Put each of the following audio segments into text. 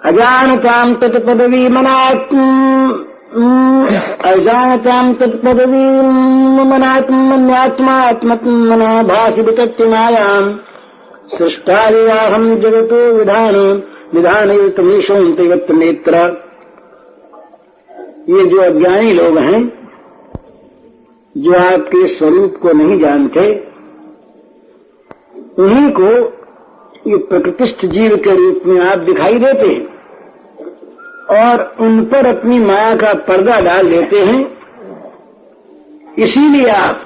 अजानतां तत्पदवी अजानतां तत्पदवी मनात्मन्यात्मात्मना भासि वितत्यमायाम् सृष्टादिवाहं जगतो विधानयुतमीशोन्ति यत्र नेत्र। ये जो अज्ञानी लोग हैं, जो आपके स्वरूप को नहीं जानते, उन्हीं को ये प्रकृतिस्थ जीव के रूप में आप दिखाई देते हैं और उन पर अपनी माया का पर्दा डाल देते हैं। इसीलिए आप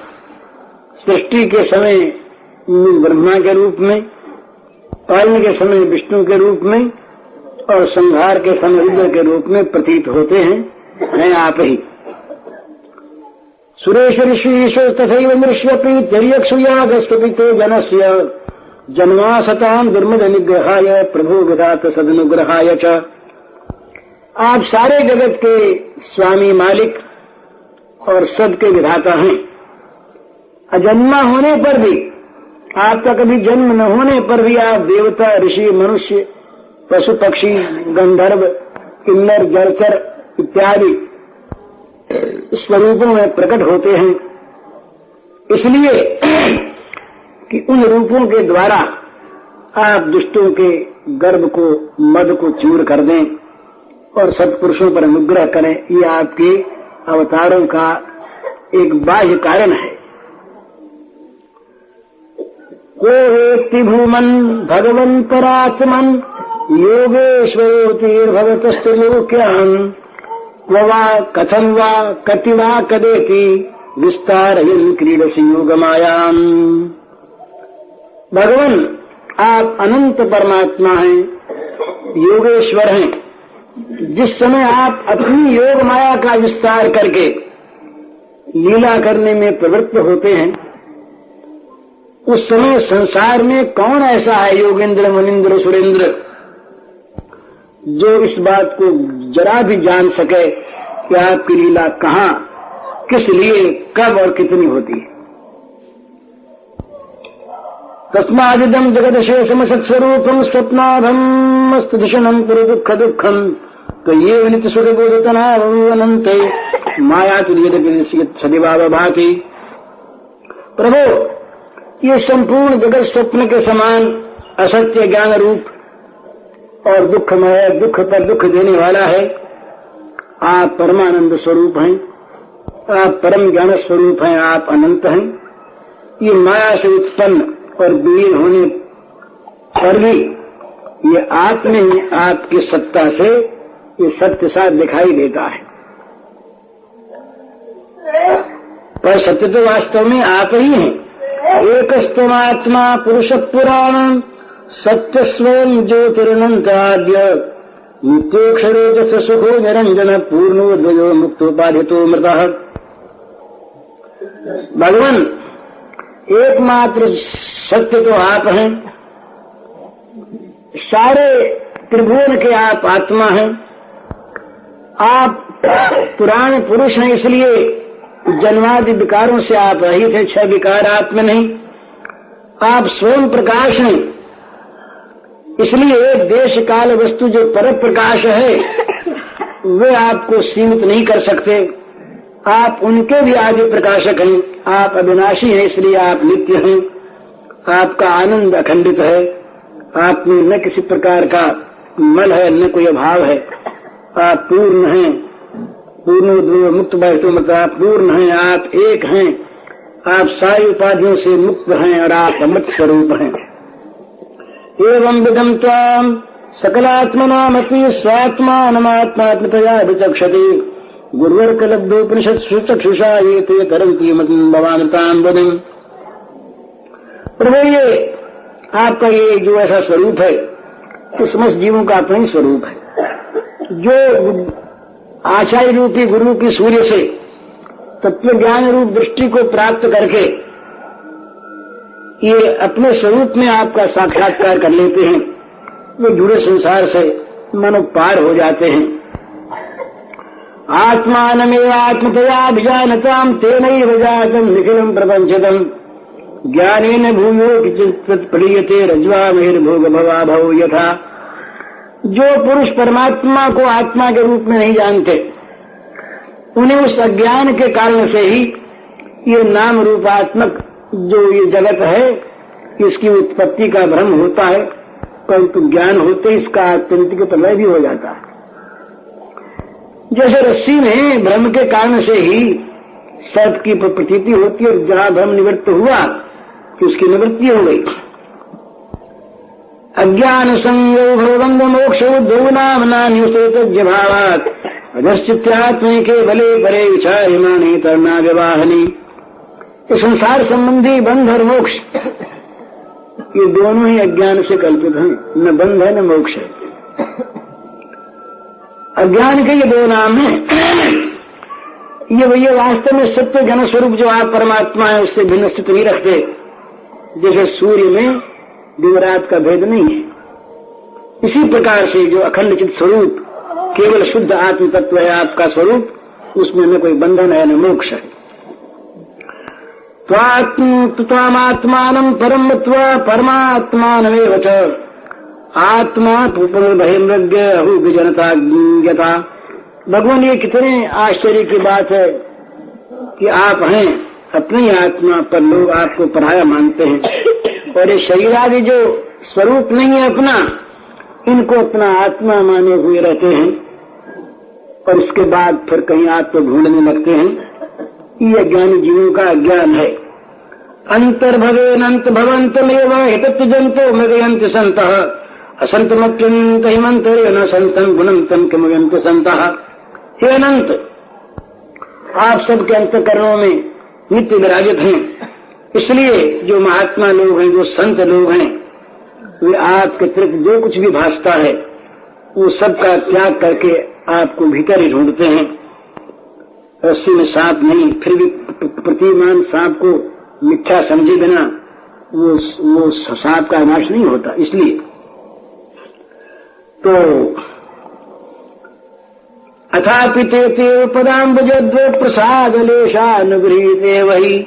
सृष्टि के समय ब्रह्मा के रूप में, पालन के समय विष्णु के रूप में और संहार के समय रुद्र के रूप में प्रतीत होते हैं आप ही। सुरेश्वरीश्वरीश्वर तथैव मृष्यपि त्यर्यक्षुयागस्वपि ते जनस्य जन्मासतां दुर्मद निग्रहाय प्रभु विधात सदनुग्रहाय च। आप सारे जगत के स्वामी मालिक और सद के विधाता हैं। अजन्मा होने पर भी, आपका कभी जन्म न होने पर भी आप देवता, ऋषि, मनुष्य, पशु पक्षी, गंधर्व, किन्नर, जलचर इत्यादि स्वरूपों में प्रकट होते हैं। इसलिए कि उन रूपों के द्वारा आप दुष्टों के गर्भ को, मद को चूर कर दें और सत्पुरुषों पर अनुग्रह करें। ये आपके अवतारों का एक बाह्य कारण है। को वेत्ति भूमन भगवन् परात्मन् योगेश्वरोतिर्भवतस्त्रिलोक्याम् क्व वा कथं वा कति वा कदेति विस्तारयन् क्रीडसि योगमायाम्। भगवान, आप अनंत परमात्मा हैं, योगेश्वर हैं। जिस समय आप अपनी योग माया का विस्तार करके लीला करने में प्रवृत्त होते हैं, उस समय संसार में कौन ऐसा है योगेंद्र, मुनिंद्र, सुरेंद्र, जो इस बात को जरा भी जान सके कि आपकी लीला कहाँ, किस लिए, कब और कितनी होती है। तस्मादिदं जगदशेषम सत्स्वरूपं स्वप्नाभम् अस्तुधिषणं पुरु दुःख दुःखं त्वय्ये नित्य सुखबोधतनावनन्ते माया तुल्यते सदिवाव भाति। प्रभु, ये संपूर्ण जगत स्वप्न के समान असत्य ज्ञान रूप और दुखमय, दुख पर दुख देने वाला है। आप परमानंद स्वरूप हैं, आप परम ज्ञान स्वरूप हैं, आप अनंत हैं। ये माया से उत्पन्न और विलीन होने पर भी ये आप में ही आपकी सत्ता से ये सत्य साथ दिखाई देता है। पर सत्य तो वास्तव में आप ही हैं। एकस्तमात्मा पुरुष पुराण सत्य स्वयं ज्योतिरनंताद्य नित्योक्षरो जस सुखो निरंजन पूर्णोद्वयो मुक्तोपाधितो मृतः। भगवान, एकमात्र सत्य तो आप हैं। सारे त्रिभुवन के आप आत्मा हैं। आप पुराण पुरुष हैं, इसलिए जन्मादि विकारों से आप रहित हैं। 6 विकार आप में नहीं। आप स्वयं प्रकाश हैं, इसलिए देश काल वस्तु जो पर प्रकाश है वे आपको सीमित नहीं कर सकते। आप उनके भी आदि प्रकाशक हैं। आप अविनाशी हैं, इसलिए आप नित्य हैं। आपका आनंद अखंडित है। आप में न किसी प्रकार का मल है, न कोई अभाव है। आप पूर्ण हैं, पूर्ण मुक्त बैठो, मतलब आप पूर्ण हैं, आप एक हैं। आप सारी उपाधियों से मुक्त हैं और आप अमृत स्वरूप हैं। एवं विदं त्वां सकलात्मनामपि स्वात्मानमात्मात्मतया विचक्षते गुरुवर्कलब्धोपनिषत्सु चक्षुषा ये ते तरन्ति भवामृतां वदन्। प्रभु, ये आपका ये जो ऐसा स्वरूप है तो समस्त जीवों का अपना ही स्वरूप है। जो आचार्य रूपी गुरु की सूर्य से तत्व ज्ञान रूप दृष्टि को प्राप्त करके ये अपने स्वरूप में आपका साक्षात्कार कर लेते हैं, वे जुड़े संसार से मानो पार हो जाते हैं। आत्मानमेव आत्मतया विजानतां तेनैव जातं निखिलं प्रपञ्चतम् ज्ञानेन भूयो किञ्चित् प्रलीयते रज्ज्वा मेर्भोग भवा भवो यथा। जो पुरुष परमात्मा को आत्मा के रूप में नहीं जानते, उन्हें उस अज्ञान के कारण से ही ये नाम रूपात्मक जो ये जगत है, इसकी उत्पत्ति का भ्रम होता है, परंतु ज्ञान होते इसका आत्यंतिक प्रलय भी हो जाता है। जैसे रस्सी में भ्रम के कारण से ही सर्प की प्रतीति होती है, और जहां भ्रम निवृत्त हुआ कि उसकी निवृत्ति हो गई। अज्ञान संयोग भवबंध मोक्ष उद्धव नाम नान्युसेतज्ञ भावात् अधश्चित्यात्मे के भले परे विचार्यमाणे तरना विवाहनी। संसार संबंधी बंध और मोक्ष ये दोनों ही अज्ञान से कल्पित हैं, न बंध है न मोक्ष है। अज्ञान के ये दो नाम हैं। ये वास्तव में सत्य जन स्वरूप जो आप परमात्मा है उससे भिन्न स्थिति नहीं रखते। जैसे सूर्य में दिन रात का भेद नहीं है, इसी प्रकार से जो अखंड चित स्वरूप केवल शुद्ध आत्म तत्व है आपका स्वरूप, उसमें न कोई बंधन है न मोक्ष है। त्वामात्मानं परमत्व परमात्मानमेव च आत्मा बहिर्मृग्य अहुविजनता ज्ञता। भगवान ये कितने आश्चर्य की बात है कि आप हैं अपनी आत्मा, पर लोग आपको पराया मानते हैं, और ये शरीर आदि जो स्वरूप नहीं है अपना, इनको अपना आत्मा माने हुए रहते हैं, और उसके बाद फिर कहीं आपको ढूंढने लगते हैं। ये ज्ञानी जीवों का अज्ञान है। अंतर्भवेनंत भवंतमेव हितत्वजंतो मृगयन्ति संतः असंतमत्यंत हिमंतरे न संतम गुणंतम किमयन्ति संतः। हे अनंत, आप सबके अंतकरणों में नित्य विराजित हैं, इसलिए जो महात्मा लोग हैं, जो संत लोग हैं, वे आपके अतिरिक्त जो कुछ भी भासता है वो सबका त्याग करके आपको भीतर ही ढूंढते हैं। रस्सी में सांप नहीं, फिर भी प्रतिमान सांप को मिथ्या समझे बिना वो सांप का नाश नहीं होता। इसलिए तो अथापि ते पदाम्बुजद्वो प्रसाद लेशानुगृहीते वही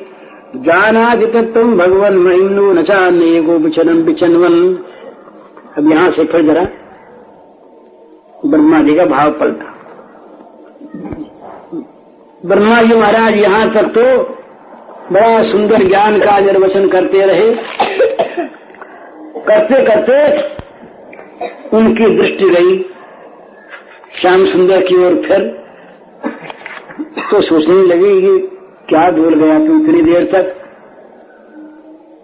जानाति तत्त्वं भगवन् महिम्नो न चान्ये गोपिचनं विचन्वन्। अब यहां से फिर जरा ब्रह्मा जी का भाव पलटा। ब्रह्मा जी महाराज यहां तक तो बड़ा सुंदर ज्ञान का निर्वचन करते रहे। करते करते उनकी दृष्टि गई श्याम सुंदर की ओर, फिर तो सोचने लगे ये क्या बोल गया तू इतनी देर तक।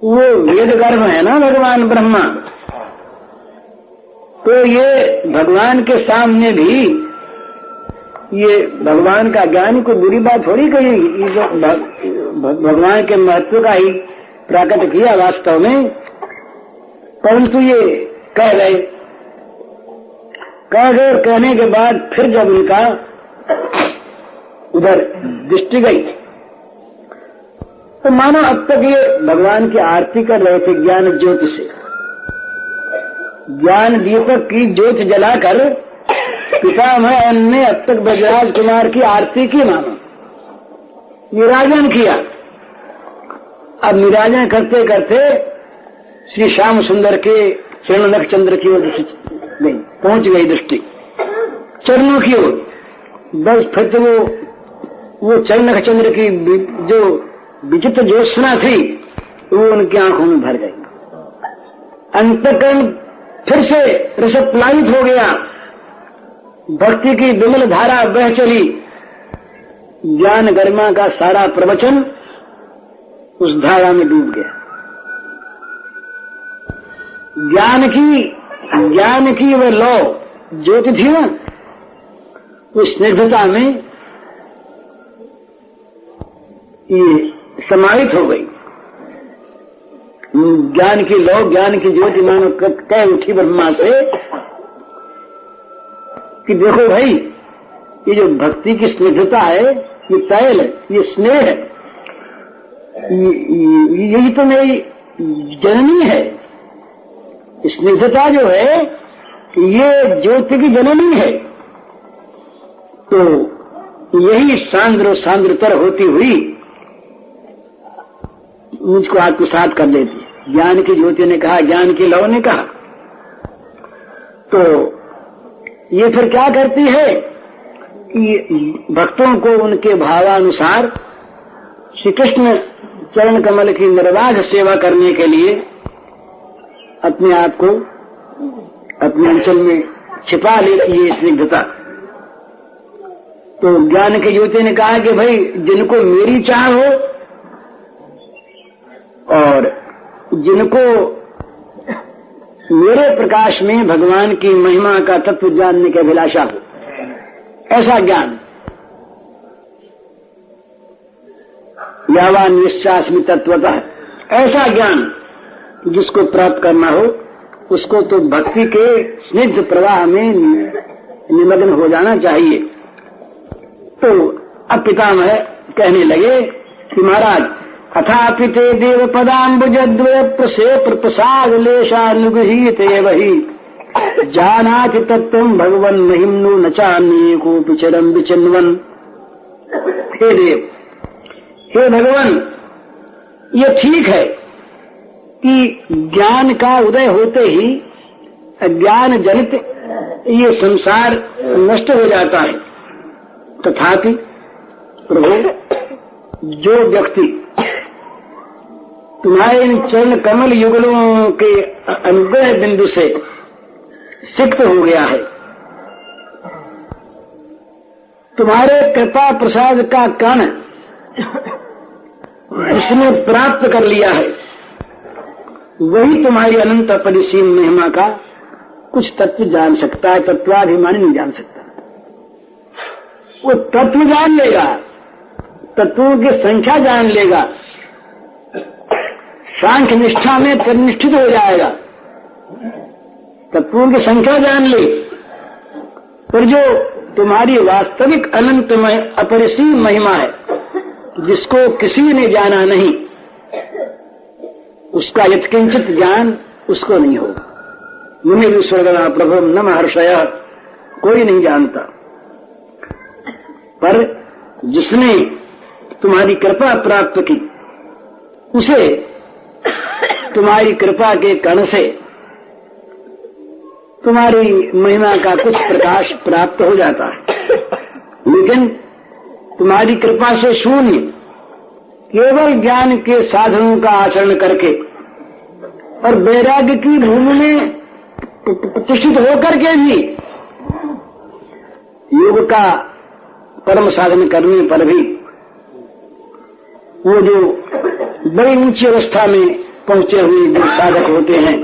वो वेद गर्भ है ना भगवान ब्रह्मा, तो ये भगवान के सामने भी ये भगवान का ज्ञान को बुरी बात थोड़ी कही। ये जो भगवान के महत्व का ही प्रकट किया वास्तव में, परंतु ये कह गए। कहने के बाद फिर जब उनका उधर दृष्टि गई तो मानो अब तक ये भगवान की आरती कर रहे थे ज्ञान ज्योति से। ज्ञान दीपक की ज्योति जलाकर पितामह ने अब तक ब्रजराज कुमार की आरती की, मानो निराजन किया। अब निराजन करते करते श्री श्याम सुंदर के चरण नख चंद्र की ओर पहुंच गई दृष्टि, चरणों की ओर। बस फिर तो वो चरण नख चंद्र की जो विचित्र ज्योत्सना थी वो उनकी आंखों में भर गई। अंतःकरण फिर से रसप्लावित हो गया, भक्ति की विमल धारा बह चली। ज्ञान गरिमा का सारा प्रवचन उस धारा में डूब गया। ज्ञान की वह लौ ज्योति थी ना, उस स्निग्धता में ये समाहित हो गई। ज्ञान की लौ, ज्ञान की ज्योति मानो कह उठी ब्रह्मा से कि देखो भाई, ये जो भक्ति की स्निग्धता है, ये तैल है, ये स्नेह है, यही तो मेरी जननी है। स्निग्धता जो है ये ज्योति की जननी है। तो यही सांद्र सांद्रतर होती हुई मुझको आत्मसात कर लेती। ज्ञान की ज्योति ने कहा, ज्ञान की लौ ने कहा। तो ये फिर क्या करती है कि भक्तों को उनके भावानुसार श्री कृष्ण चरण कमल की निर्बाध सेवा करने के लिए अपने आप को अपने अंचल में छिपा लेती है स्निग्धता। तो ज्ञान के युवती ने कहा कि भाई जिनको मेरी चाह हो और जिनको मेरे प्रकाश में भगवान की महिमा का तत्व जानने की अभिलाषा हो, ऐसा ज्ञान, यावान निश्चास्मि तत्वतः, ऐसा ज्ञान जिसको प्राप्त करना हो उसको तो भक्ति के स्निग्ध प्रवाह में निमग्न हो जाना चाहिए। तो अब पितामह कहने लगे कि महाराज, अथापि ते देव पदाम्बुजद्वय प्रसाद लेशानुगृहीत वही जानाति तत्त्वं भगवन् महिम्नो न चान्ये कोऽपि चरम विचिन्वन्। हे देव, हे भगवान, ये ठीक है कि ज्ञान का उदय होते ही अज्ञान जनित ये संसार नष्ट हो जाता है। तथापि प्रभु, जो व्यक्ति तुम्हारे इन चरण कमल युगलों के अनुग्रह बिंदु से सिक्त हो गया है, तुम्हारे कृपा प्रसाद का कण जिसने प्राप्त कर लिया है, वही तुम्हारी अनंत अपरिसीम महिमा का कुछ तत्व जान सकता है। तत्वाभिमानी नहीं जान सकता। वो तत्व जान लेगा, तत्वों की संख्या जान लेगा, सांख्य निष्ठा में प्रतिष्ठित हो जाएगा, तत्वों की संख्या जान ले। पर जो तुम्हारी वास्तविक अनंत अपरिसीम महिमा है, जिसको किसी ने जाना नहीं, उसका यत्किंचित ज्ञान उसको नहीं होगा। मुनि विस्वर्गना प्रभु न महर्षय, कोई नहीं जानता। पर जिसने तुम्हारी कृपा प्राप्त की, उसे तुम्हारी कृपा के कण से तुम्हारी महिमा का कुछ प्रकाश प्राप्त हो जाता है। लेकिन तुम्हारी कृपा से शून्य केवल ज्ञान के साधनों का आचरण करके और वैराग्य की भूमि में प्रतिष्ठित होकर के भी योग का परम साधन करने पर भी वो जो बड़ी ऊंची अवस्था में पहुंचे हुए जो साधक होते हैं,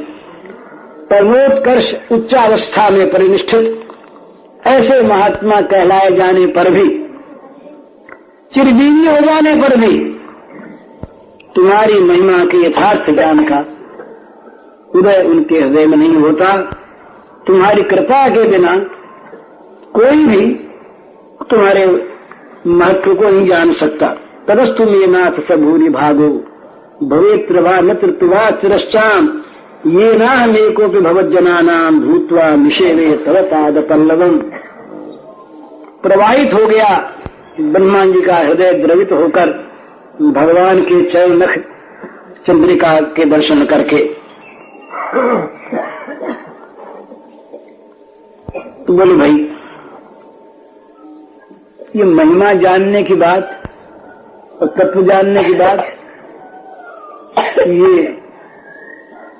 परमोत्कर्ष उच्चावस्था में परिनिष्ठित ऐसे महात्मा कहलाए जाने पर भी, चिरजीवी हो जाने पर भी तुम्हारी महिमा के यथार्थ ज्ञान का उदय उनके हृदय में नहीं होता। तुम्हारी कृपा के बिना कोई भी तुम्हारे महत्व को नहीं जान सकता। तदस्तु मे नाथ सबूरी भागो भवेत्रवा न तृत्वा तिरश्चाम ये नामेकोपि भवज्जनानाम भूत्वा निषेवे तव पाद पल्लवम। प्रवाहित हो गया ब्रह्मा जी का हृदय द्रवित होकर भगवान के चरण नख चंद्रिका के दर्शन करके। तो बोले भाई, ये महिमा जानने की बात और तत्व जानने की बात, ये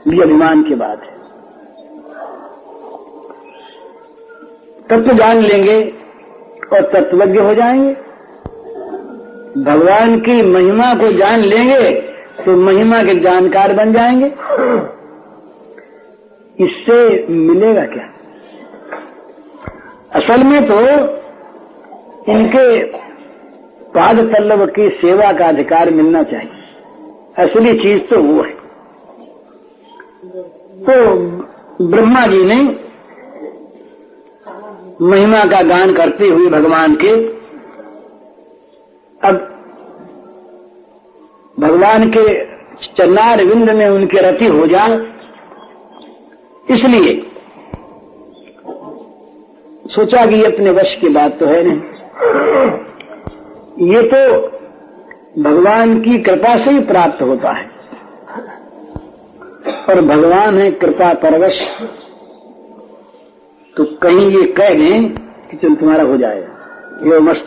भी अभिमान की बात है। तत्व जान लेंगे और तत्वज्ञ हो जाएंगे। भगवान की महिमा को जान लेंगे तो महिमा के जानकार बन जाएंगे। इससे मिलेगा क्या? असल में तो इनके पाद पल्लव की सेवा का अधिकार मिलना चाहिए। असली चीज तो वो है। तो ब्रह्मा जी ने महिमा का गान करते हुए भगवान के, अब भगवान के चरणार विंद में उनके रति हो जा, इसलिए सोचा कि ये अपने वश की बात तो है नहीं, ये तो भगवान की कृपा से ही प्राप्त होता है। और भगवान है कृपा परवश, तो कहीं ये कह दें कि चल तुम्हारा हो जाएगा, ये मस्त।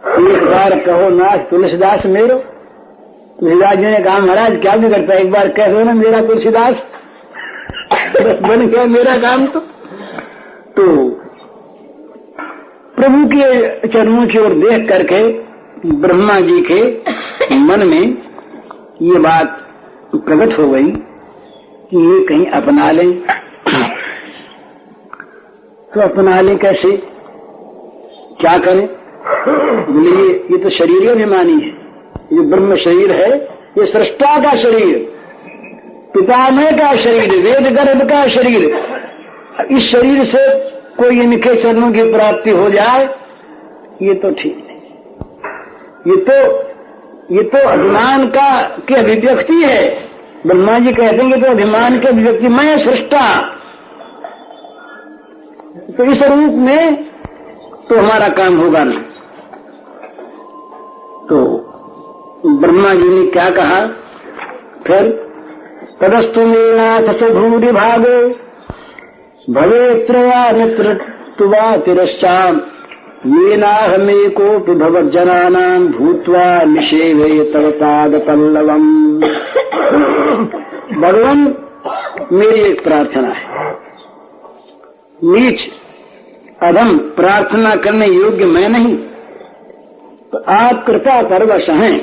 एक बार कहो नाथ तुलसीदास मेरो, तुलसीदास जी ने कहा महाराज क्या भी करता है, एक बार कह दो ना मेरा तुलसीदास, बन गया मेरा काम। तो प्रभु के चरणों की ओर देख करके ब्रह्मा जी के मन में ये बात प्रकट हो गई कि ये कहीं अपना लें। तो अपना लें कैसे, क्या करें? बोले ये तो शरीर अभिमानी है, ये ब्रह्म शरीर है, ये सृष्टा का शरीर, पितामह का शरीर, वेद गर्भ का शरीर। इस शरीर से कोई इनके चरणों की प्राप्ति हो जाए ये तो ठीक नहीं। ये तो अभिमान का की अभिव्यक्ति है। ब्रह्मा जी कहते हैं तो अभिमान की अभिव्यक्ति, मैं सृष्टा। तो इस रूप में तो हमारा काम होगा नहीं। तो ब्रह्मा जी ने क्या कहा फिर, तदस्तु मे नाथ सुभूरि भागो भवेत्रवा मित्र तुवा तिरश्चाम ये नाहमेकोऽपि भवज्जनानां भूत्वा निषेवे तव पाद पल्लवम। भगवान मेरी एक प्रार्थना है, नीच अधम प्रार्थना करने योग्य मैं नहीं, तो आप कृपा परवश हैं,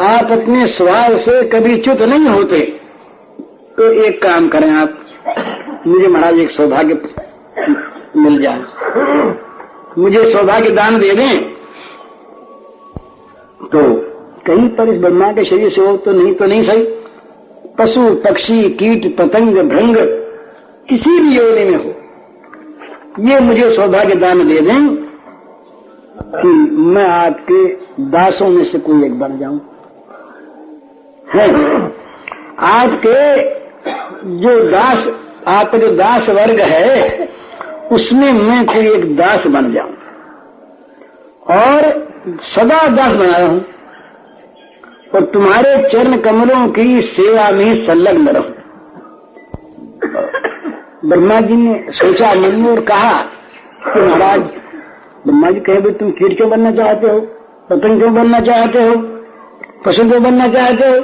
आप अपने स्वभाव से कभी च्युत नहीं होते। तो एक काम करें आप, मुझे महाराज एक सौभाग्य मिल जाए, मुझे सौभाग्य दान दे दें। तो कहीं पर इस ब्रह्मा के शरीर से हो तो नहीं सही, पशु पक्षी कीट पतंग भृंग किसी भी योनि में हो, ये मुझे सौभाग्य दान दे दें कि मैं आपके दासों में से कोई एक बन जाऊं। है आपके जो दास, आपका जो दास वर्ग है उसमें मैं कोई एक दास बन जाऊं और सदा दास बना रहूं और तुम्हारे चरण कमलों की सेवा में संलग्न रहूं। ब्रह्मा जी ने सोचा मन में और कहा कि महाराज, ब्रह्मा जी कहे तुम कीट क्यों बनना चाहते हो, पतंग क्यों बनना चाहते हो, पशु क्यों बनना चाहते हो?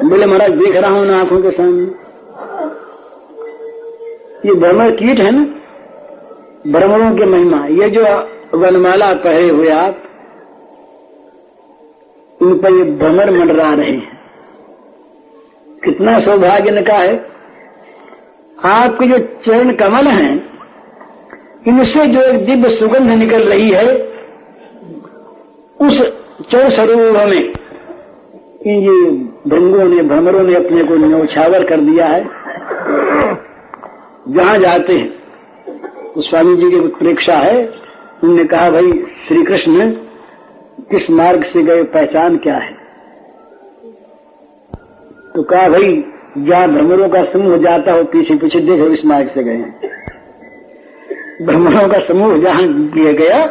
बोले महाराज देख रहा हूं ना आंखों के सामने, ये भ्रमर कीट है ना, भ्रमरों की महिमा। ये जो वनमाला पहरे हुए आप, इन पर ये भ्रमर मंडरा रहे हैं, कितना सौभाग्य इनका है। आपके जो चरण कमल हैं इनसे जो एक दिव्य सुगंध निकल रही है, उस चरण सरोवर में ये भृंगों ने भ्रमरों ने अपने को न्यौछावर कर दिया है। जहां जाते हैं तो स्वामी जी की परीक्षा है, उन्होंने कहा भाई श्री कृष्ण किस मार्ग से गए, पहचान क्या है? तो कहा भाई जहां भ्रमरों का समूह जाता हो पीछे पीछे देखो इस मार्ग से गए हैं। भ्रमरों का समूह जहां गया,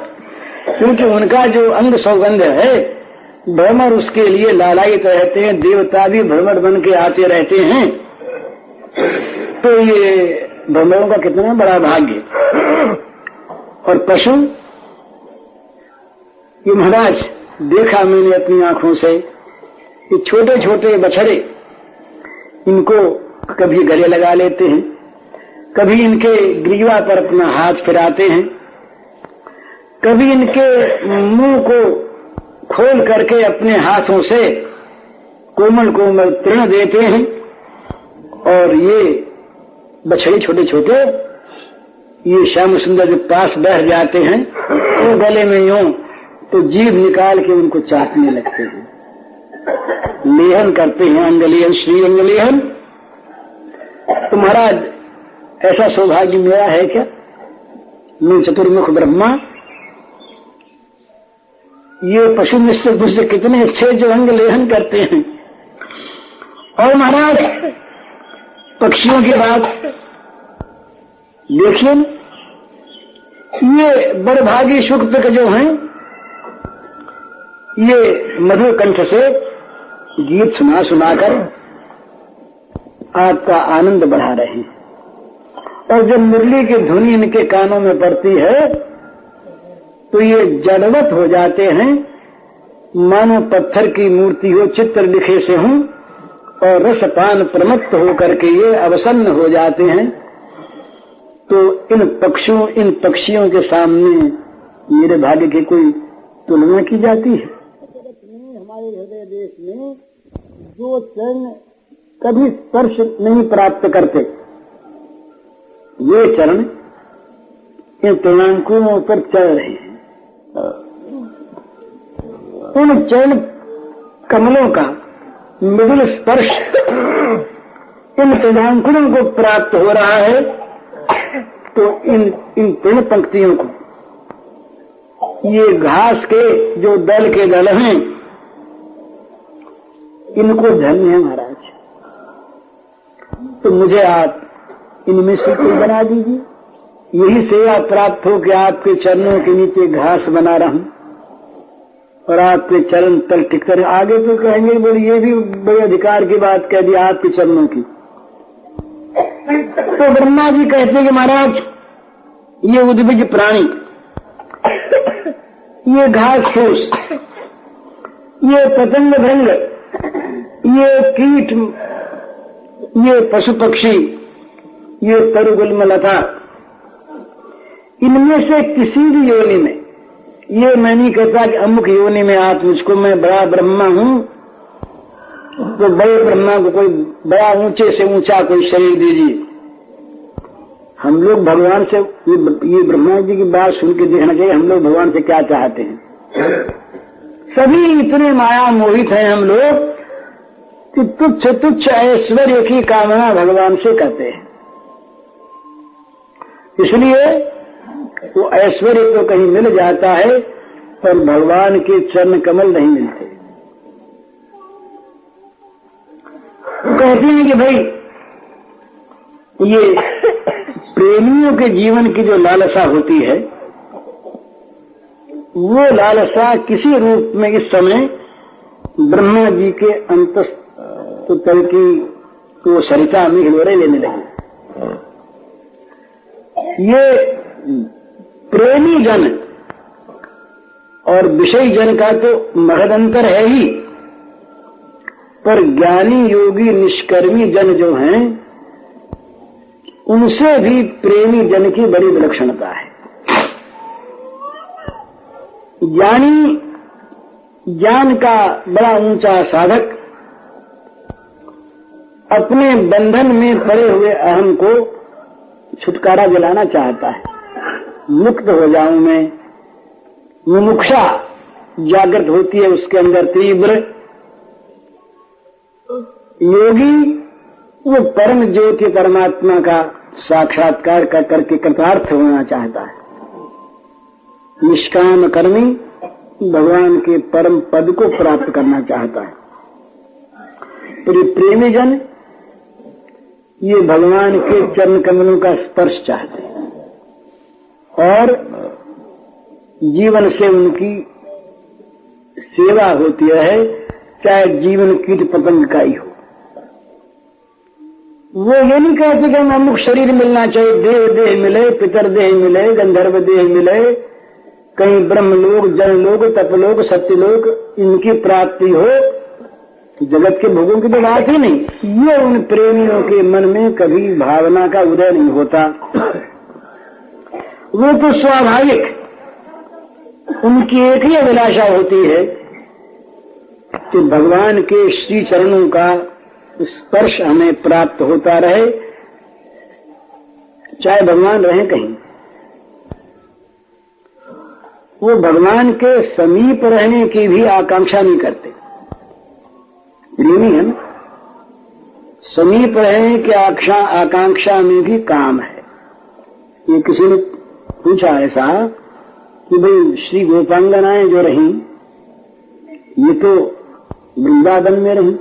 क्योंकि उनका जो अंग सौगंध है, भ्रमर उसके लिए लालायित रहते हैं, देवता भी भ्रमर बन के आते रहते हैं। तो ये भ्रमरों का कितना बड़ा भाग्य। और पशु, ये महाराज देखा मैंने अपनी आंखों से, ये छोटे छोटे बछड़े इनको कभी गले लगा लेते हैं, कभी इनके ग्रीवा पर अपना हाथ फिराते हैं, कभी इनके मुंह को खोल करके अपने हाथों से कोमल कोमल तृण देते हैं। और ये बछड़े छोटे छोटे, ये श्याम सुंदर जब पास बैठ जाते हैं तो गले में यूं तो जीभ निकाल के उनको चाटने लगते हैं, लेहन करते हैं, अंगलेहन श्री अंगलेहन। तो महाराज ऐसा सौभाग्य मेरा है क्या? मैं चतुर्मुख ब्रह्मा, ये पशु निश्चय मुझसे कितने अच्छे जो अंग लेहन करते हैं। और महाराज पक्षियों की बात देखिए, ये बड़भागी शुक्त जो हैं, ये मधुर कंठ से गीत सुनाकर आपका आनंद बढ़ा रहे हैं। और जब मुरली की धुनी इनके कानों में पड़ती है तो ये जड़वत हो जाते हैं, मानो पत्थर की मूर्ति हो, चित्र लिखे से हूं, और रसपान प्रमत्त होकर के ये अवसन्न हो जाते हैं। तो इन पक्षियों के सामने मेरे भाग्य की कोई तुलना की जाती है? हमारे हृदय देश में जो चरण कभी स्पर्श नहीं प्राप्त करते, वे चरण इन तृणांकुरों पर चल रहे हैं। उन चरण कमलों का मृदुल स्पर्श इन तृणांकुरों को प्राप्त हो रहा है। तो इन तृण पंक्तियों को, ये घास के जो दल के दल हैं, इनको धन्य है महाराज। तो मुझे आप इनमें से कोई बना दीजिए। यही सेवा प्राप्त हो कि आपके चरणों के नीचे घास बना रहा हूं और आपके चरण तल टिककर। आगे तो कहेंगे बोले ये भी बड़े अधिकार की बात कह दी आपके चरणों की। तो ब्रह्मा जी कहते हैं कि महाराज ये उद्भिज प्राणी, ये घास फूस, ये पतंग भृंग, ये कीट, ये पशु पक्षी, ये तरुगुल्म लता, इनमें से किसी भी योनि में, ये मैं नहीं कहता कि अमुक योनि में आप मुझको, मैं बड़ा ब्रह्मा हूं तो बड़े ब्रह्मा को कोई बड़ा ऊंचे से ऊंचा कोई शरीर दीजिए। हम लोग भगवान से, ये ब्रह्मा जी की बात सुन के देखना चाहिए हम लोग भगवान से क्या चाहते हैं। सभी इतने माया मोहित हैं हम लोग कि तुच्छ तुच्छ ऐश्वर्य की कामना भगवान से करते हैं। इसलिए वो ऐश्वर्य तो कहीं मिल जाता है पर भगवान के चरण कमल नहीं मिलते। कहते हैं कि भाई ये प्रेमियों के जीवन की जो लालसा होती है, वो लालसा किसी रूप में इस समय ब्रह्मा जी के अंतस्तल की वो सरिता में हिलोरे लेने लगे। ये प्रेमी जन और विषय जन का तो महद अंतर है ही, पर ज्ञानी योगी निष्कर्मी जन जो हैं उनसे भी प्रेमी जन की बड़ी विलक्षणता है। ज्ञानी ज्ञान का बड़ा ऊंचा साधक अपने बंधन में पड़े हुए अहम को छुटकारा दिलाना चाहता है। मुक्त हो जाऊं मैं, मुमुक्षा जागृत होती है उसके अंदर तीव्र। योगी वो परम ज्योति परमात्मा का साक्षात्कार करके कृतार्थ होना चाहता है। निष्काम कर्मी भगवान के परम पद को प्राप्त करना चाहता है। तो ये प्रेमी जन ये भगवान के चरण कमलों का स्पर्श चाहते हैं और जीवन से उनकी सेवा होती है, चाहे जीवन कीट पतंग का ही हो। वो ये नहीं कहते कि हम अमुक शरीर मिलना चाहिए, देह मिले, पितर देह मिले, गंधर्व देह मिले, कहीं ब्रह्मलोक, जनलोक, तपलोक, सत्यलोक इनकी प्राप्ति हो। जगत के भोगों की तो बात ही नहीं। ये उन प्रेमियों के मन में कभी भावना का उदय नहीं होता। वो तो स्वाभाविक उनकी एक ही अभिलाषा होती है कि भगवान के श्री चरणों का स्पर्श हमें प्राप्त होता रहे, चाहे भगवान रहे कहीं। वो भगवान के समीप रहने की भी आकांक्षा नहीं करते। प्रेमी है ना, समीप रहने की आकांक्षा में भी काम है। ये किसी ने पूछा ऐसा कि भाई श्री गोपांगनाएं जो रही ये तो वृंदावन में रही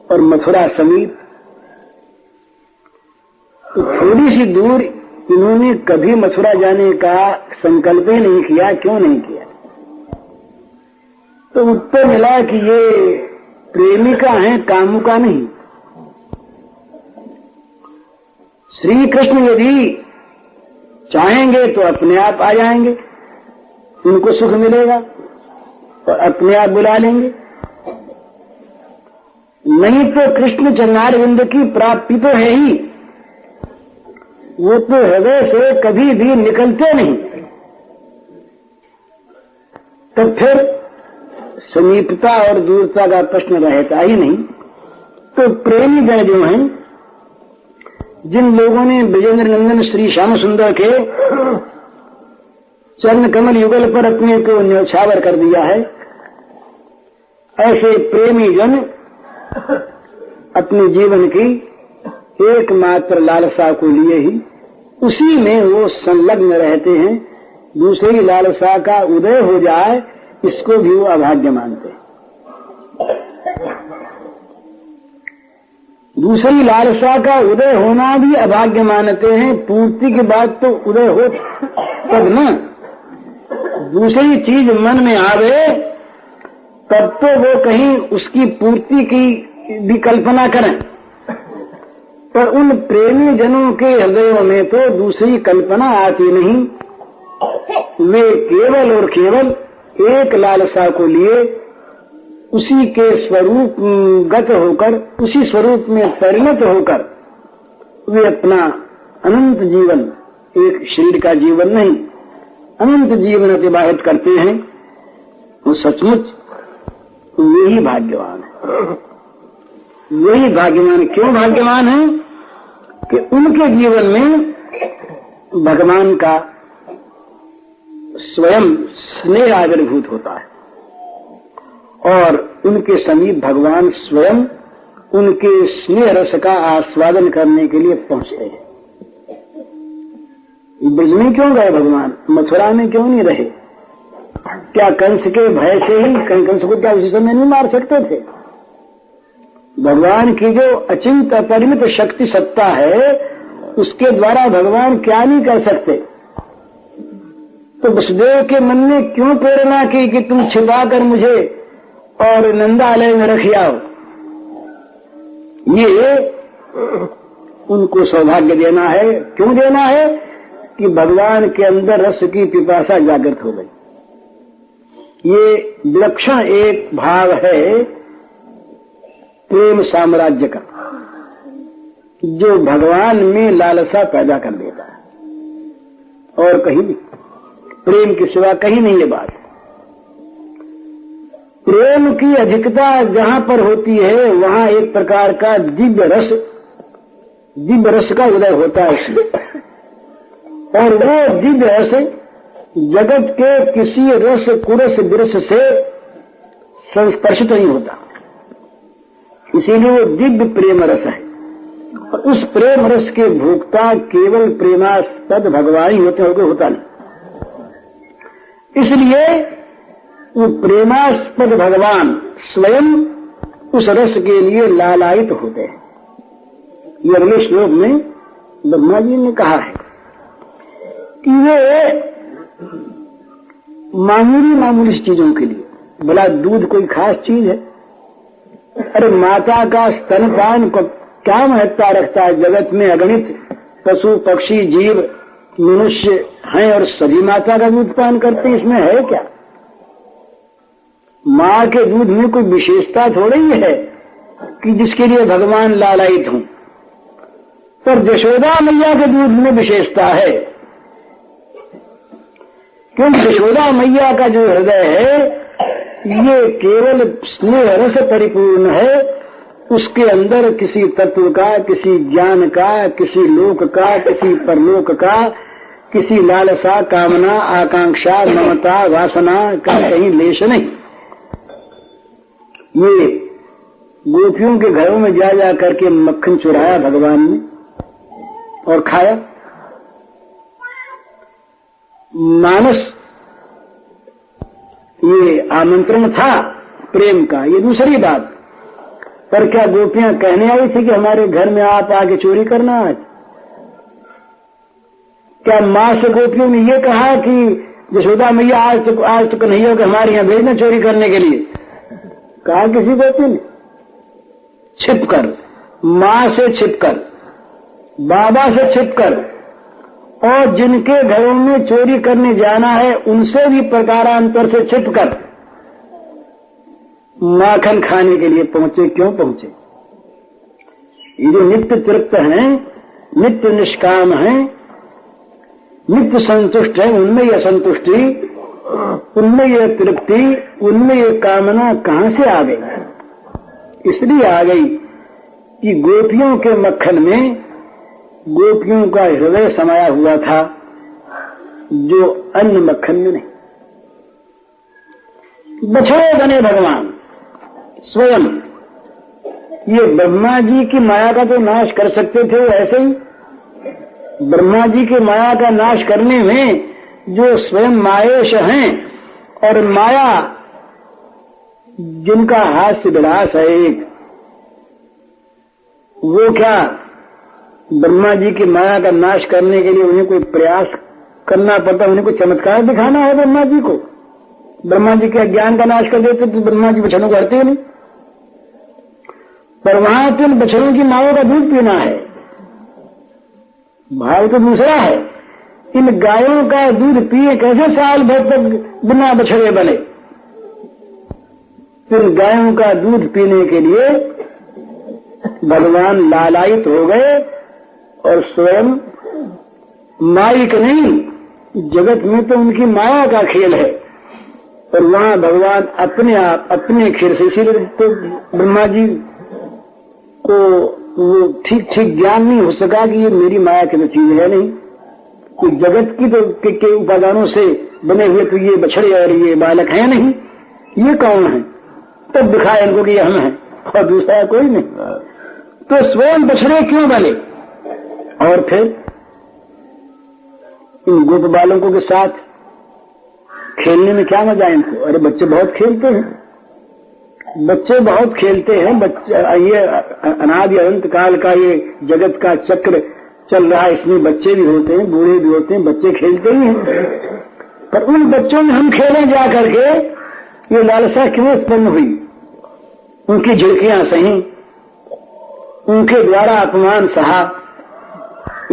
और मथुरा समीप, तो थोड़ी सी दूर इन्होंने कभी मथुरा जाने का संकल्प ही नहीं किया। क्यों नहीं किया? तो उत्तर मिला कि ये प्रेमिका है, कामुका नहीं। श्री कृष्ण यदि चाहेंगे तो अपने आप आ जाएंगे, उनको सुख मिलेगा और अपने आप बुला लेंगे। नहीं तो कृष्ण चरणारविंद की प्राप्ति तो है ही, वो तो हृदय से कभी भी निकलते नहीं। तो फिर समीपता और दूरता का प्रश्न रहता ही नहीं। तो प्रेमी गण जो हैं, जिन लोगों ने ब्रजेंद्र नंदन श्री श्याम सुंदर के चरण कमल युगल पर अपने को न्यौछावर कर दिया है, ऐसे प्रेमी जन अपने जीवन की एकमात्र लालसा को लिए ही उसी में वो संलग्न रहते हैं। दूसरी लालसा का उदय हो जाए इसको भी वो अभाग्य मानते हैं। दूसरी लालसा का उदय होना भी अभाग्य मानते हैं। पूर्ति के बाद तो उदय हो तब ना, दूसरी चीज मन में आवे तब तो वो कहीं उसकी पूर्ति की भी कल्पना करें। पर उन प्रेमी जनों के हृदयों में तो दूसरी कल्पना आती नहीं। वे केवल और केवल एक लालसा को लिए उसी के स्वरूप गत होकर, उसी स्वरूप में परिणत होकर वे अपना अनंत जीवन, एक शरीर का जीवन नहीं, अनंत जीवन अतिबाहित करते हैं। वो सचमुच यही भाग्यवान है। यही भाग्यवान क्यों भाग्यवान है कि उनके जीवन में भगवान का स्वयं स्नेह आविर्भूत होता है और उनके समीप भगवान स्वयं उनके स्नेह रस का आस्वादन करने के लिए पहुंचते हैं। ब्रज में क्यों गए भगवान, मथुरा में क्यों नहीं रहे? क्या कंस के भय से ही, कंस को क्या उसी समय नहीं मार सकते थे? भगवान की जो अचिंत अपरिमित शक्ति सत्ता है उसके द्वारा भगवान क्या नहीं कर सकते। तो वसुदेव के मन ने क्यों प्रेरणा की कि तुम छिपा कर मुझे और नंदालय में रख आओ? ये उनको सौभाग्य देना है। क्यों देना है? कि भगवान के अंदर रस की पिपासा जागृत हो गई। ये विलक्षण एक भाव है प्रेम साम्राज्य का, जो भगवान में लालसा पैदा कर देता है और कहीं नहीं, प्रेम के सिवा कहीं नहीं। ये बात प्रेम की अधिकता जहां पर होती है वहां एक प्रकार का दिव्य रस का उदय होता है इसमें, और वो दिव्य रस जगत के किसी रस कुरस विरस से संस्पर्शित नहीं होता। इसीलिए वो दिव्य प्रेम रस है और उस प्रेम रस के भोक्ता केवल प्रेमास्पद भगवान ही होते होकर होता नहीं। इसलिए वो प्रेमास्पद भगवान स्वयं उस रस के लिए लालायित होते हैं। ये अगले श्लोक में ब्रह्मा जी ने कहा है कि वे मामूली चीजों के लिए, भला दूध कोई खास चीज है? अरे माता का स्तनपान को क्या महत्ता रखता है? जगत में अगणित पशु पक्षी जीव मनुष्य हैं और सभी माता का दूध पान करते हैं, इसमें है क्या? माँ के दूध में कोई विशेषता थोड़ी है कि जिसके लिए भगवान लालायित हों। पर यशोदा मैया के दूध में विशेषता है, क्योंकि यशोदा मैया का जो हृदय है ये केवल स्नेह रस परिपूर्ण है। उसके अंदर किसी तत्व का, किसी ज्ञान का, किसी लोक का, किसी परलोक का, किसी लालसा, कामना, आकांक्षा, ममता, वासना का कहीं लेश नहीं। ये गोपियों के घरों में जा करके मक्खन चुराया भगवान ने और खाया। मानस ये आमंत्रण था प्रेम का, ये दूसरी बात। पर क्या गोपियां कहने आई थी कि हमारे घर में आप आके चोरी करना आज? क्या मां से गोपियों ने ये कहा कि यशोदा मैया आज तो कन्हैया को हमारे यहां भेजना चोरी करने के लिए? कहा किसी गोपी ने? छिपकर, मां से छिपकर, बाबा से छिपकर और जिनके घरों में चोरी करने जाना है उनसे भी प्रकारांतर से छिपकर माखन खाने के लिए पहुंचे। क्यों पहुंचे? ये जो नित्य तृप्त हैं, नित्य निष्काम हैं, नित्य संतुष्ट है, उनमें यह संतुष्टि, उनमें यह तृप्ति, उनमें यह कामना कहां से आ गई? इसलिए आ गई कि गोपियों के मक्खन में गोपियों का हृदय समाया हुआ था, जो अन्य मक्खन में नहीं। बछड़े बने भगवान स्वयं। ये ब्रह्मा जी की माया का तो नाश कर सकते थे, ऐसे ही ब्रह्मा जी की माया का नाश करने में जो स्वयं माहेश हैं और माया जिनका हास्य विलास है एक, वो क्या ब्रह्मा जी की माया का नाश करने के लिए उन्हें कोई प्रयास करना पड़ता, उन्हें कोई चमत्कार दिखाना है ब्रह्मा जी को? ब्रह्मा जी के अज्ञान का नाश कर देते तो ब्रह्मा जी बछड़ों को हरते नहीं। पर वहां तो इन बछड़ों की माओं का दूध पीना है, भाव तो दूसरा है। इन गायों का दूध पिए कैसे साल भर तक बिना बछड़े बने? इन गायों का दूध पीने के लिए भगवान लालायित हो गए और स्वयं माइक नहीं, जगत में तो उनकी माया का खेल है और वहां भगवान अपने आप अपने खेल से। इसीलिए तो ब्रह्मा जी को वो ठीक ठीक ज्ञान नहीं हो सका कि ये मेरी माया की तो चीज है नहीं, कोई जगत की तो के उपादानों से बने हुए तो ये बछड़े और ये बालक है नहीं, ये कौन है? तब दिखाया इनको कि ये हम हैं और दूसरा कोई नहीं। तो स्वयं बछड़े क्यों बने? और फिर इन गोप बालकों के साथ खेलने में क्या मजा है इनको? अरे बच्चे बहुत खेलते हैं, बच्चे बहुत खेलते हैं। बच्चे ये अनादि अनंत काल का ये जगत का चक्र चल रहा है, इसमें बच्चे भी होते हैं, बूढ़े भी होते हैं, बच्चे खेलते ही हैं। पर उन बच्चों में हम खेलें जा करके, ये लालसा क्यों उत्पन्न हुई? उनकी झिड़कियां सही, उनके द्वारा अपमान सहा,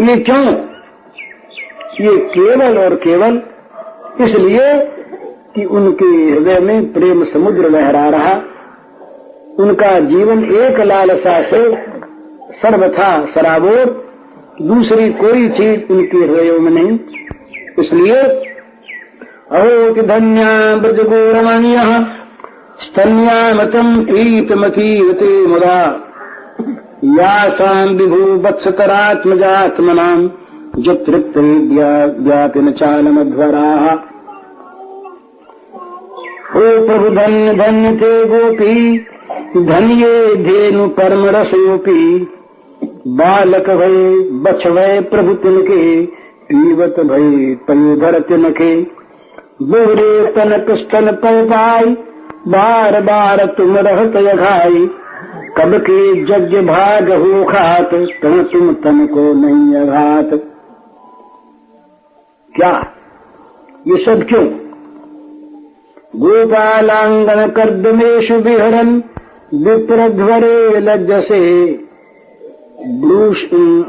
ये क्यों? ये केवल और केवल इसलिए कि उनके हृदय में प्रेम समुद्र लहरा रहा। उनका जीवन एक लालसा से सर्वथा सराबोर, दूसरी कोई चीज उनके हृदयों में नहीं। इसलिए अहोति धन्या ब्रजगोरमण्यः स्तन्यामतं प्रीतमतीवते मुदा यासां विभु वत्सतरात्मजात्मनां जतृप्ते व्यापिन चालमध्वराः। ओ प्रभु धन्य धन्य ते गोपी, धन्ये धेनु परम रसोपी। बालक भय बछ भय प्रभु तिनके, पीवत भय पयोधर तिनके। बोरे तनक स्तन पर पाई, बार बार तुम रहत यघाई। कब के यज्ञ भाग हो खात, तुम तन को नहीं अघात। क्या ये सब क्यों? गोपालांगन कर्दमेशु विहरन, विप्रध्वरे लज्जसे।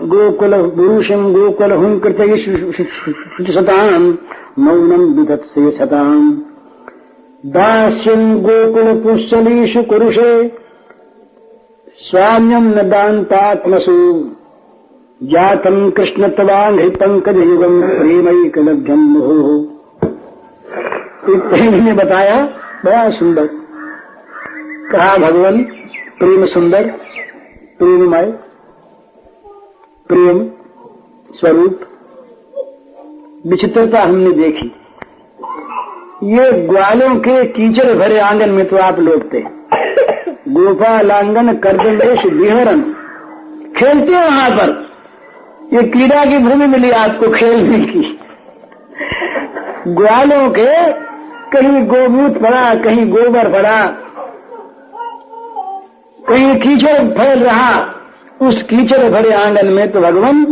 गोकुल ब्रूषम गोकुल हुंकृत सताम, मौनम विधत्से सताम। दास्यं गोकुल पुष्चलीषु कुरुषे, स्वाम्यम न दान्तात्मसु। जातम कृष्ण तवांघ्रि पंकज युगम, प्रेमैकलभ्यम मुहुः। ने बताया बड़ा सुंदर कहा, भगवान प्रेम सुंदर, प्रेममय, प्रेम स्वरूप। विचित्रता हमने देखी। ये ग्वालों के कीचड़ भरे आंगन में तो आप लौटते, गोपालांगन कर्दमेश विहरन, खेलते हैं वहां पर। ये क्रीड़ा की भूमि मिली आपको खेलने की। ग्वालों के कहीं गोमूत्र पड़ा, कहीं गोबर पड़ा, कहीं कीचड़ फैल रहा। उस कीचड़ भरे आंगन में तो भगवान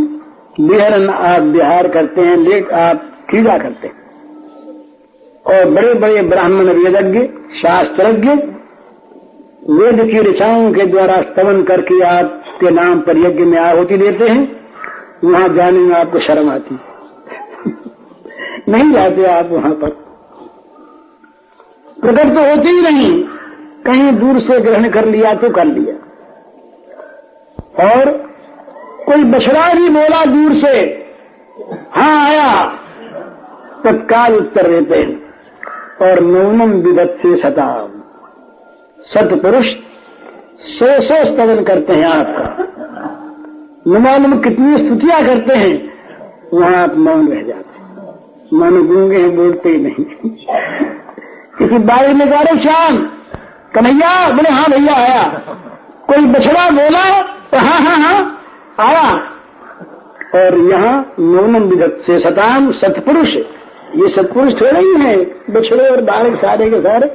विहरन आप विहार करते हैं, लेक आप क्रीड़ा करते हैं। और बड़े बड़े ब्राह्मण वेदज्ञ शास्त्रज्ञ वेद की ऋचाओं के द्वारा स्तवन करके आपके नाम पर यज्ञ में आहुति देते हैं। वहां जाने में आपको शर्म आती, नहीं जाते आप वहां पर, प्रकट तो होते ही नहीं, कहीं दूर से ग्रहण कर लिया तो कर लिया। और कोई बछड़ा भी बोला दूर से, हाँ आया, तत्काल उत्तर देते हैं। और मौनम विदत्से सताम, सतपुरुष 100 स्तवन करते हैं आपका, न मालूम कितनी स्तुतियां करते हैं, वहां आप मौन रह जाते हैं, मानो गूंगे हैं, बोलते ही नहीं। किसी बारी में जा रहे शाम, कन्हैया, बोले हाँ भैया आया। कोई बछड़ा बोला तो हाँ हाँ हाँ आया। और यहाँ मौनम विदत्से सताम, सतपुरुष, ये सतपुरुष थोड़े ही है, बछड़े और बालक सारे के सारे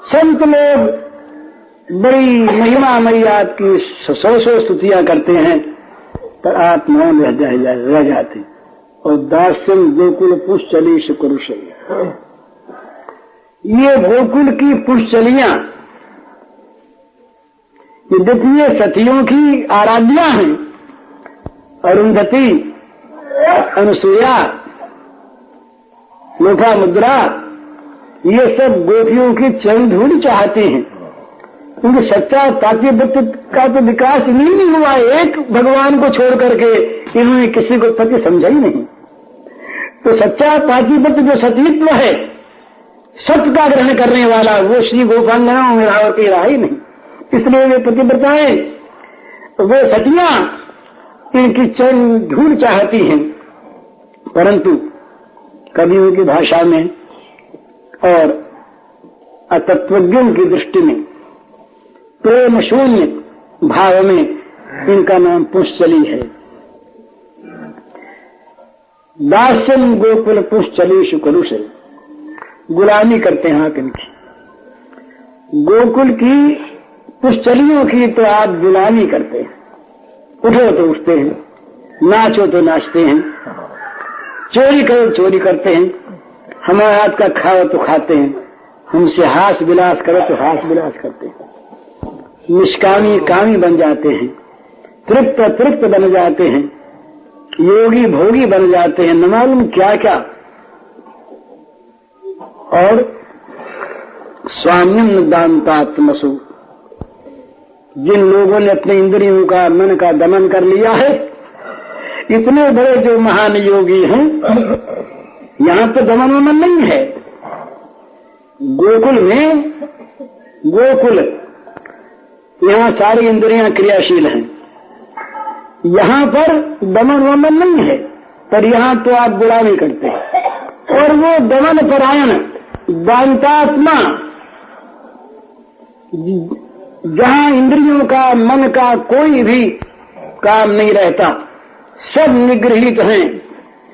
संत लोग बड़ी महिमा मई आपकी 100 स्तुतियां करते हैं, पर आप मौन रह जाते। और दास्यम गोकुल पुष्चलीश कुरुष, ये गोकुल की पुष्चलियां ये द्वितीय सतियों की आराध्या हैं। अरुंधति, अनुसुया, लोपामुद्रा, ये सब गोपियों की चरण धूल चाहती हैं, क्योंकि सच्चा पातिव्रत्य का तो विकास नहीं हुआ। एक भगवान को छोड़ करके इन्होंने किसी को पति समझा ही नहीं। तो सच्चा पातिव्रत्य जो सतीत्व है, सत्य का ग्रहण करने वाला, वो श्री गोपांगनाओं में और कहीं रहा ही नहीं। इसलिए वे पतिव्रताएं, वे सतियां इनकी चरण धूल चाहती हैं, परंतु कवियों की भाषा में और अतत्वज्ञों की दृष्टि में प्रेम शून्य भाव में इनका नाम पुष्चली है। दास्यम गोकुल पुष्चलीश कुरुष, गुलामी करते हैं आप इनकी। गोकुल की पुष्चलियों की तो आप गुलामी करते हैं, उठो तो उठते हैं, नाचो तो नाचते हैं, चोरी करो चोरी करते हैं, हमारे हाथ का खाओ तो खाते हैं, हमसे हास विलास करो तो हास विलास करते हैं, निष्कामी कामी बन जाते हैं, तृप्त तृप्त बन जाते हैं, योगी भोगी बन जाते हैं, न मालूम क्या क्या। और स्वाम्यम दान्तात्मसु, जिन लोगों ने अपने इंद्रियों का मन का दमन कर लिया है, इतने बड़े जो महान योगी हैं, यहां तो दमन वमन नहीं है। गोकुल में, गोकुल यहां सारी इंद्रियां क्रियाशील हैं, यहां पर दमन वमन नहीं है, पर यहां तो आप गुलामी करते हैं। और वो दमन परायण दान्तात्मा, जहां इंद्रियों का मन का कोई भी काम नहीं रहता, सब निगृहित हैं,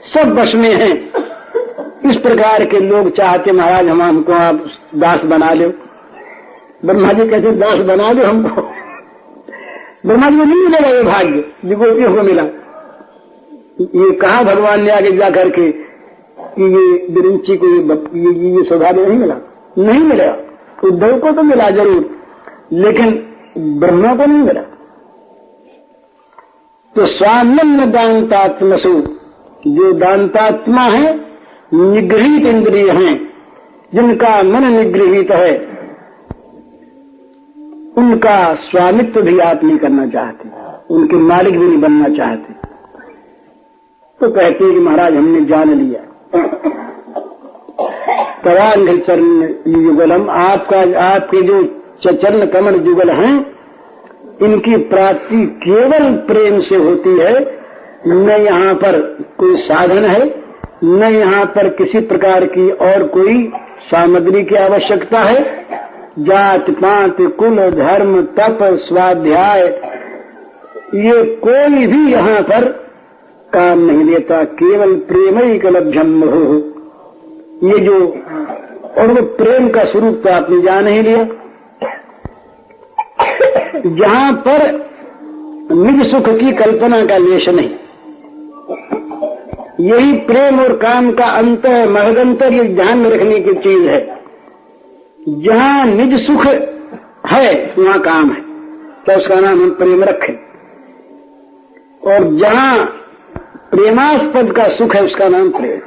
सब वश में हैं, इस प्रकार के लोग चाहते महाराज हमको आप दास बना लो। ब्रह्मा जी कहते दास बना लो हमको। ब्रह्मा जी को नहीं मिलेगा ये भाग्य जो गोपियों को मिला। ये कहा भगवान ने आगे जा करके कि ये बिरंची को ये सौभाग्य नहीं मिला, नहीं मिला। उद्धव को तो मिला जरूर, लेकिन ब्रह्मा को नहीं मिला। तो स्वाम्यम दान्तात्मसु, जो दान्तात्मा है, निगृहित इंद्रिय हैं, जिनका मन निगृहित है, उनका स्वामित्व भी आप नहीं करना चाहते, उनके मालिक भी नहीं बनना चाहते। तो कहते हैं कि महाराज हमने जान लिया, तवांग चरण युगलम, आपके जो चरण कमल युगल हैं, इनकी प्राप्ति केवल प्रेम से होती है। न यहाँ पर कोई साधन है, न यहाँ पर किसी प्रकार की और कोई सामग्री की आवश्यकता है। जात पात कुल धर्म तप स्वाध्याय ये कोई भी यहाँ पर काम नहीं लेता, केवल प्रेम ही कलभ्यम हो। ये जो, और वो प्रेम का स्वरूप तो आपने जान ही लिया। जहां पर निज सुख की कल्पना का लेश नहीं, यही प्रेम और काम का अंतर महदंतर, ये ध्यान में रखने की चीज है। जहां निज सुख है वहां काम है, तो उसका नाम हम प्रेम रखें। और जहां प्रेमास्पद का सुख है उसका नाम प्रेम,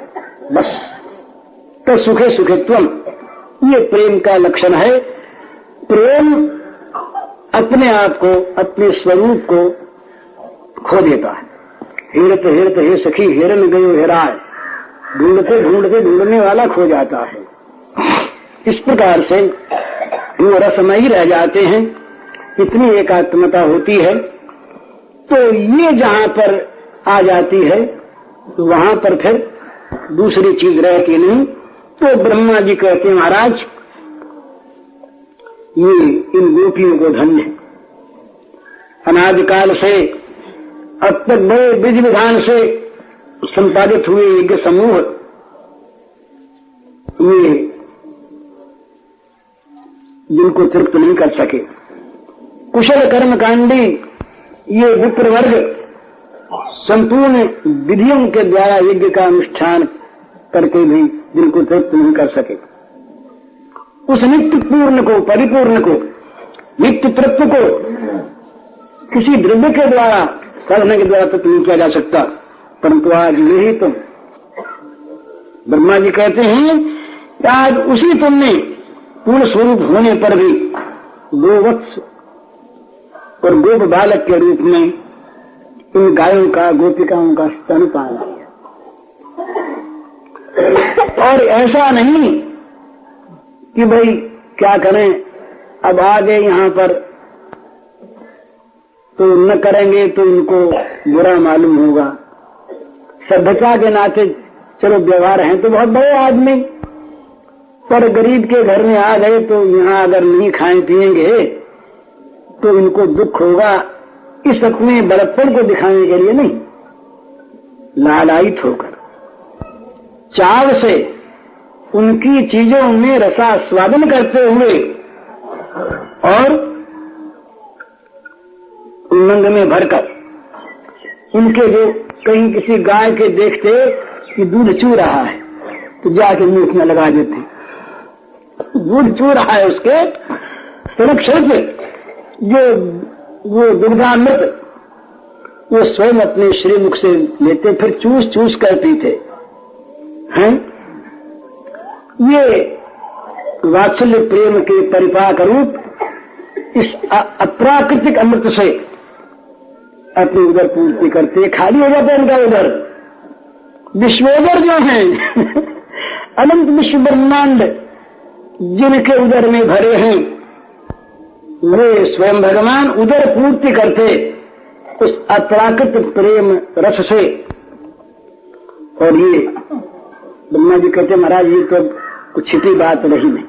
बस। तो सुखे सुखित्वम, ये प्रेम का लक्षण है। प्रेम अपने आप को, अपने स्वरूप को खो देता है। हेरत हेरत हे सखी हेरन गयो हेराय, ढूंढते ढूंढते ढूंढने वाला खो जाता है। इस प्रकार से वो रसमयी रह जाते हैं, इतनी एकात्मता होती है। तो ये जहां पर आ जाती है वहां पर फिर दूसरी चीज रहती नहीं। तो ब्रह्मा जी कहते हैं महाराज ये इन गोपियों को धन्य है। अनादिकाल से अब तक बड़े विधि विधान से संपादित हुए यज्ञ समूह ये जिनको तृप्त नहीं कर सके। कुशल कर्मकांडी ये विप्र वर्ग संपूर्ण विधियों के द्वारा यज्ञ का अनुष्ठान करके भी जिनको तृप्त नहीं कर सके, उस नित्य पूर्ण को, परिपूर्ण को, नित्य तृप्त को किसी द्रव्य के द्वारा, साधना के द्वारा तृप्त नहीं किया जा सकता। परंतु आज यही तुम, ब्रह्मा जी कहते हैं कि आज उसी तुमने पूर्ण स्वरूप होने पर भी गोवत्स और गोप बालक के रूप में इन गायों का, गोपिकाओं का स्तनपान किया। और ऐसा नहीं कि भाई क्या करें, अब आ गए यहां पर तो न करेंगे तो इनको बुरा मालूम होगा। सभ्यता के नाते चलो व्यवहार हैं तो बहुत बड़े आदमी, पर गरीब के घर में आ गए तो यहाँ अगर नहीं खाएं पिएंगे तो इनको दुख होगा। इस अपने बड़प्पन को दिखाने के लिए नहीं, लालायित होकर चाव से उनकी चीजों में रसास्वादन करते हुए और उमंग में भरकर उनके जो कहीं किसी गाय के देखते कि दूध चू रहा है तो जाके मुंह में लगा देते, दूध चू रहा है उसके सुरक्षित जो वो दुग्धामृत वो स्वयं अपने श्रीमुख से लेते, फिर चूस चूस कर पीते हैं। ये वात्सल्य प्रेम के परिपाक रूप इस अप्राकृतिक अमृत से अपनी उदर पूर्ति करते, खाली हो जाता है उनका उदर। विश्वोदर जो हैं अनंत विश्व ब्रह्मांड जिनके उदर में भरे हैं वे स्वयं भगवान उदर पूर्ति करते उस अप्राकृत प्रेम रस से। और ये ब्रह्मा जी कहते महाराज ये तो कुछ छिपी बात रही नहीं,